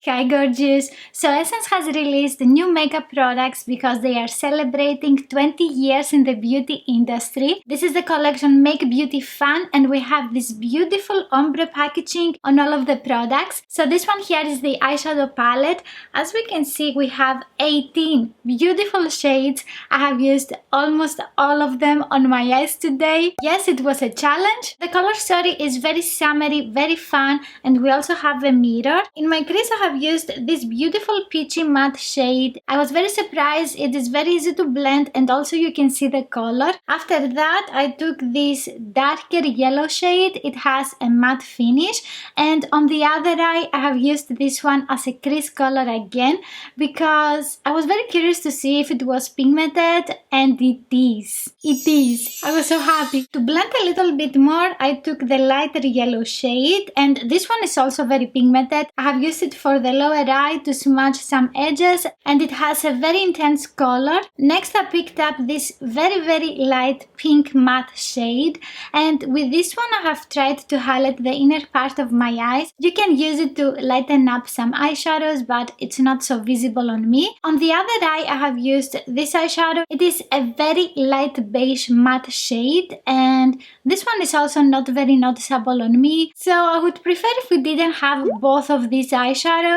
Hi gorgeous! So Essence has released new makeup products because they are celebrating 20 years in the beauty industry. This is the collection Make Beauty Fun and we have this beautiful ombre packaging on all of the products. So this one here is the eyeshadow palette. As we can see, we have 18 beautiful shades. I have used almost all of them on my eyes today. Yes, it was a challenge. The color story is very summery, very fun, and we also have a mirror. In my crease I have used this beautiful peachy matte shade. I was very surprised. It is very easy to blend and also you can see the color. After that I took this darker yellow shade. It has a matte finish, and on the other eye I have used this one as a crease color again because I was very curious to see if it was pigmented, and it is. It is. I was so happy. To blend a little bit more I took the lighter yellow shade, and this one is also very pigmented. I have used it for the lower eye to smudge some edges, and it has a very intense color. Next I picked up this very light pink matte shade, and with this one I have tried to highlight the inner part of my eyes. You can use it to lighten up some eyeshadows, but it's not so visible on me. On the other eye I have used this eyeshadow. It is a very light beige matte shade, and this one is also not very noticeable on me, so I would prefer if we didn't have both of these eyeshadows.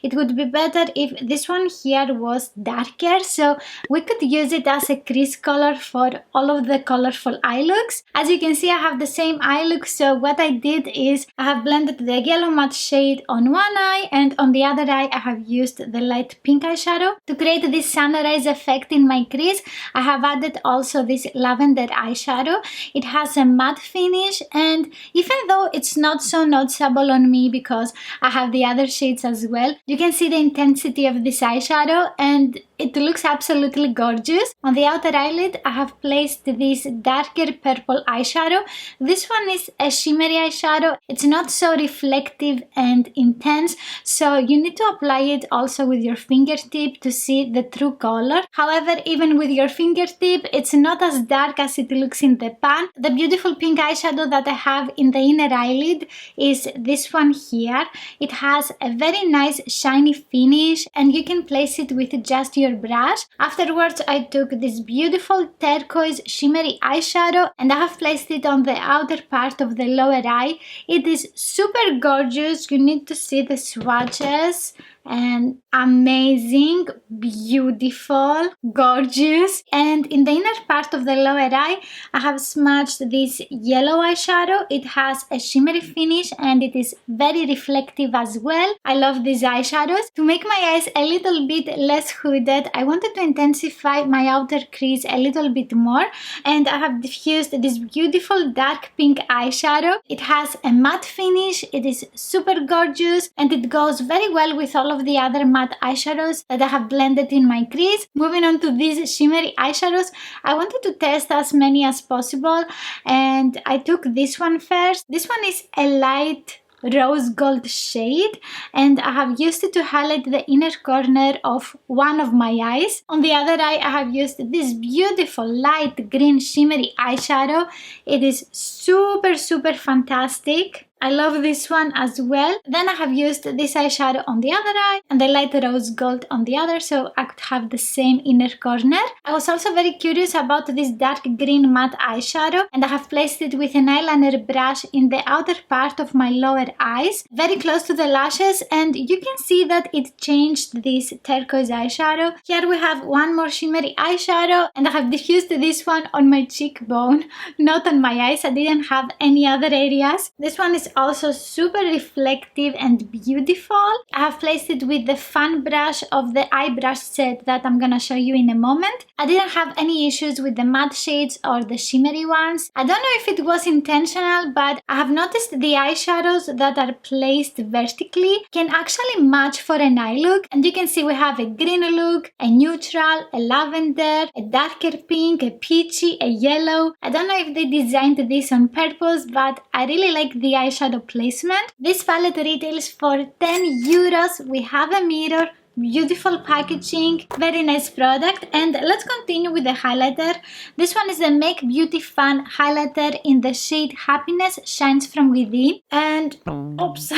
It would be better if this one here was darker, so we could use it as a crease color for all of the colorful eye looks. As you can see, I have the same eye look, so what I did is I have blended the yellow matte shade on one eye, and on the other eye I have used the light pink eyeshadow. To create this sunrise effect in my crease, I have added also this lavender eyeshadow. It has a matte finish, and even though it's not so noticeable on me because I have the other shades as well, you can see the intensity of this eyeshadow and it looks absolutely gorgeous. On the outer eyelid I have placed this darker purple eyeshadow. This one is a shimmery eyeshadow. It's not so reflective and intense, so you need to apply it also with your fingertip to see the true color. However, even with your fingertip it's not as dark as it looks in the pan. The beautiful pink eyeshadow that I have in the inner eyelid is this one here. It has a very nice shiny finish and you can place it with just your brush. Afterwards I took this beautiful turquoise shimmery eyeshadow and I have placed it on the outer part of the lower eye. It is super gorgeous. You need to see the swatches, and amazing, beautiful, gorgeous. And in the inner part of the lower eye I have smudged this yellow eyeshadow. It has a shimmery finish and it is very reflective as well. I love these eyeshadows. To make my eyes a little bit less hooded, I wanted to intensify my outer crease a little bit more, and I have diffused this beautiful dark pink eyeshadow. It has a matte finish. It is super gorgeous and it goes very well with all of the other matte eyeshadows that I have blended in my crease. Moving on to these shimmery eyeshadows, I wanted to test as many as possible and I took this one first. This one is a light rose gold shade and I have used it to highlight the inner corner of one of my eyes. On the other eye I have used this beautiful light green shimmery eyeshadow. It is super fantastic. I love this one as well. Then I have used this eyeshadow on the other eye and the light rose gold on the other, so I could have the same inner corner. I was also very curious about this dark green matte eyeshadow and I have placed it with an eyeliner brush in the outer part of my lower eyes, very close to the lashes, and you can see that it changed this turquoise eyeshadow. Here we have one more shimmery eyeshadow and I have diffused this one on my cheekbone, not on my eyes. I didn't have any other areas. This one is also super reflective and beautiful. I have placed it with the fan brush of the eye brush set that I'm gonna show you in a moment. I didn't have any issues with the matte shades or the shimmery ones. I don't know if it was intentional, but I have noticed the eyeshadows that are placed vertically can actually match for an eye look, and you can see we have a green look, a neutral, a lavender, a darker pink, a peachy, a yellow. I don't know if they designed this on purpose, but I really like the eyeshadow placement. This palette retails for 10 euros. We have a mirror, beautiful packaging, very nice product. And let's continue with the highlighter. This one is the Make Beauty Fun highlighter in the shade Happiness Shines From Within. And oops,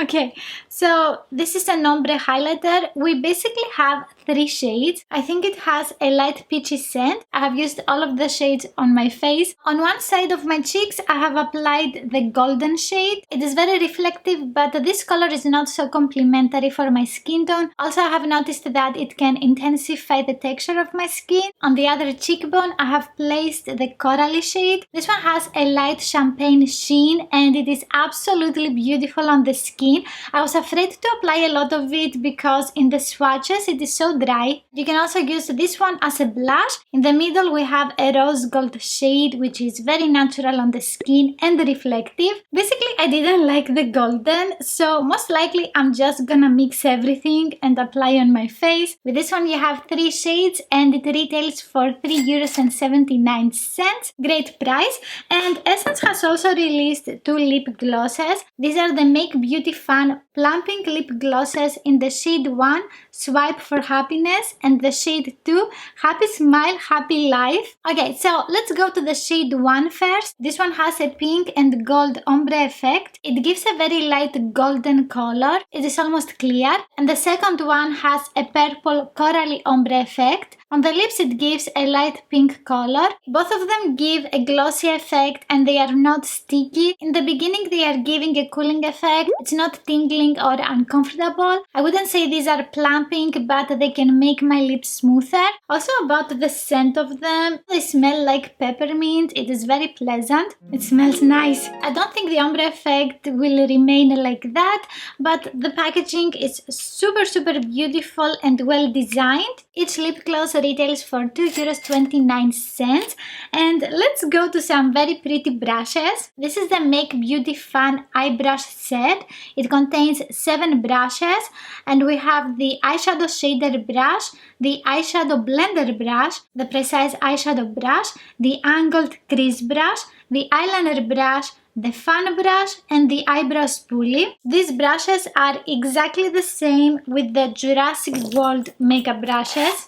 Okay, so this is an ombre highlighter. We basically have 3 shades. I think it has a light peachy scent. I have used all of the shades on my face. On one side of my cheeks, I have applied the golden shade. It is very reflective, but this color is not so complementary for my skin tone. Also, I have noticed that it can intensify the texture of my skin. On the other cheekbone, I have placed the corally shade. This one has a light champagne sheen and it is absolutely beautiful on the skin. I was afraid to apply a lot of it because in the swatches it is so dry. You can also use this one as a blush. In the middle we have a rose gold shade which is very natural on the skin and reflective. Basically I didn't like the golden, so most likely I'm just gonna mix everything and apply on my face. With this one you have 3 shades and it retails for €3.79. Great price. And Essence has also released 2 lip glosses. These are the Make Beauty Fan Plumping Lip Glosses in the shade 1, Swipe for Happiness, and the shade 2, Happy Smile, Happy Life. Okay, so let's go to the shade 1 first. This one has a pink and gold ombre effect. It gives a very light golden color. It is almost clear. And the second one has a purple corally ombre effect. On the lips it gives a light pink color. Both of them give a glossy effect and they are not sticky. In the beginning they are giving a cooling effect. It's not tingling or uncomfortable. I wouldn't say these are plumping, but they can make my lips smoother. Also about the scent of them, they smell like peppermint. It is very pleasant. It smells nice. I don't think the ombre effect will remain like that, but the packaging is super beautiful and well designed. Each lip gloss retails for €2.29. And let's go to some very pretty brushes. This is the Make Beauty Fan eye brush set. It contains 7 brushes and we have the eyeshadow shader brush, the eyeshadow blender brush, the precise eyeshadow brush, the angled crease brush, the eyeliner brush, the fan brush and the eyebrow spoolie. These brushes are exactly the same with the Jurassic World makeup brushes.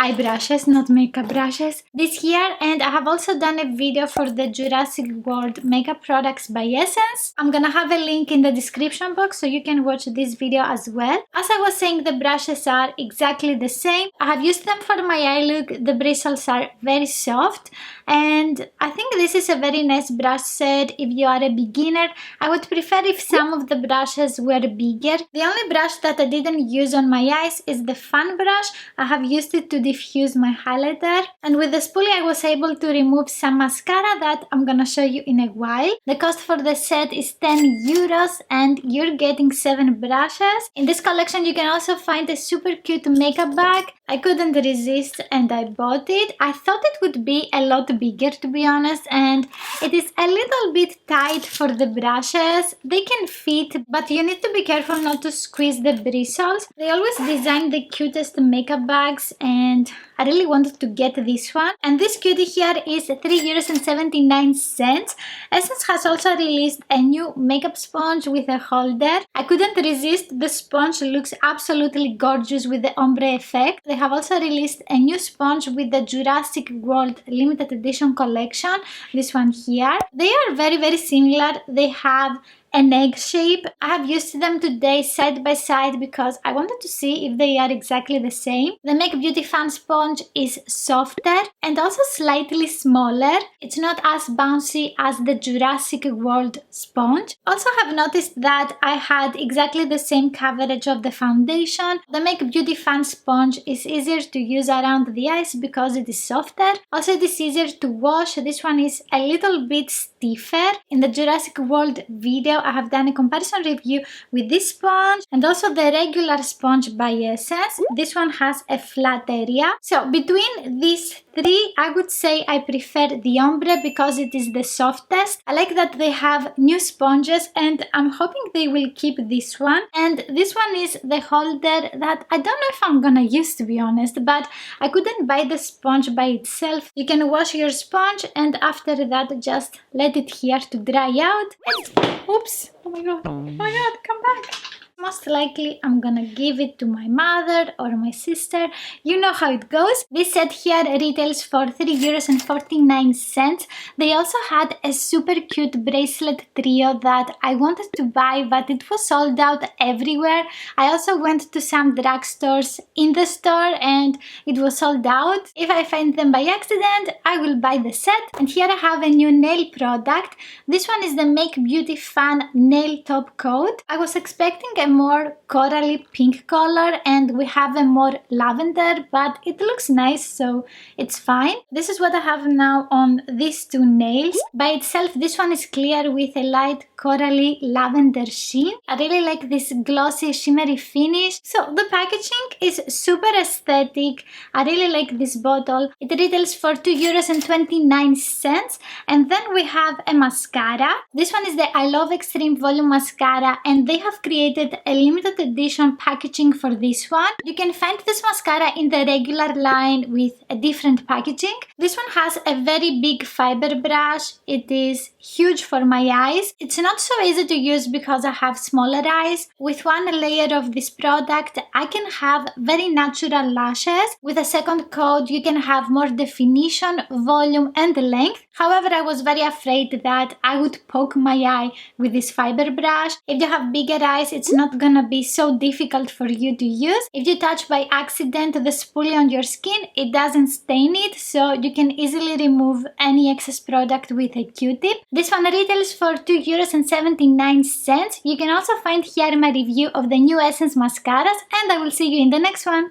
Eye brushes, not makeup brushes. This year, and I have also done a video for the Jurassic World makeup products by Essence. I'm gonna have a link in the description box so you can watch this video as well. As I was saying, the brushes are exactly the same. I have used them for my eye look. The bristles are very soft and I think this is a very nice brush set if you are a beginner. I would prefer if some of the brushes were bigger. The only brush that I didn't use on my eyes is the fan brush. I have used it to diffuse my highlighter, and with the spoolie I was able to remove some mascara that I'm gonna show you in a while. The cost for the set is €10 and you're getting 7 brushes. In this collection you can also find a super cute makeup bag. I couldn't resist and I bought it. I thought it would be a lot bigger to be honest, and it is a little bit tight for the brushes. They can fit, but you need to be careful not to squeeze the bristles. They always design the cutest makeup bags and I really wanted to get this one. And this cutie here is €3.79. Essence has also released a new makeup sponge with a holder. I couldn't resist. The sponge looks absolutely gorgeous with the ombre effect. They have also released a new sponge with the Jurassic World limited edition collection. This one here. They are very similar. They have an egg shape. I have used them today side by side because I wanted to see if they are exactly the same. The Make Beauty Fan sponge is softer and also slightly smaller. It's not as bouncy as the Jurassic World sponge. Also have noticed that I had exactly the same coverage of the foundation. The Make Beauty Fan sponge is easier to use around the eyes because it is softer. Also it is easier to wash. This one is a little bit stiffer. In the Jurassic World video I have done a comparison review with this sponge and also the regular sponge by Essence. This one has a flat area. So between these 3 I would say I prefer the ombre because it is the softest. I like that they have new sponges and I'm hoping they will keep this one. And this one is the holder that I don't know if I'm gonna use to be honest, but I couldn't buy the sponge by itself. You can wash your sponge and after that just let it here to dry out. And oops! Oh my god, come back! Most likely I'm gonna give it to my mother or my sister. You know how it goes. This set here retails for €3.49. They also had a super cute bracelet trio that I wanted to buy, but it was sold out everywhere. I also went to some drugstores in the store and it was sold out. If I find them by accident, I will buy the set. And here I have a new nail product. This one is the Make Beauty Fun Nail Top Coat. I was expecting a more corally pink color and we have a more lavender, but it looks nice, so it's fine. This is what I have now on these two nails. By itself, this one is clear with a light corally lavender sheen. I really like this glossy shimmery finish. So the packaging is super aesthetic. I really like this bottle. It retails for €2.29. And then we have a mascara. This one is the I Love Extreme Volume Mascara, and they have created a limited edition packaging for this one. You can find this mascara in the regular line with a different packaging. This one has a very big fiber brush. It is huge for my eyes. It's not so easy to use because I have smaller eyes. With one layer of this product, I can have very natural lashes. With a second coat, you can have more definition, volume, and length. However, I was very afraid that I would poke my eye with this fiber brush. If you have bigger eyes, it's not gonna be so difficult for you to use. If you touch by accident the spoolie on your skin, it doesn't stain it, so you can easily remove any excess product with a Q-tip. This one retails for €2.79. You can also find here my review of the new Essence mascaras, and I will see you in the next one.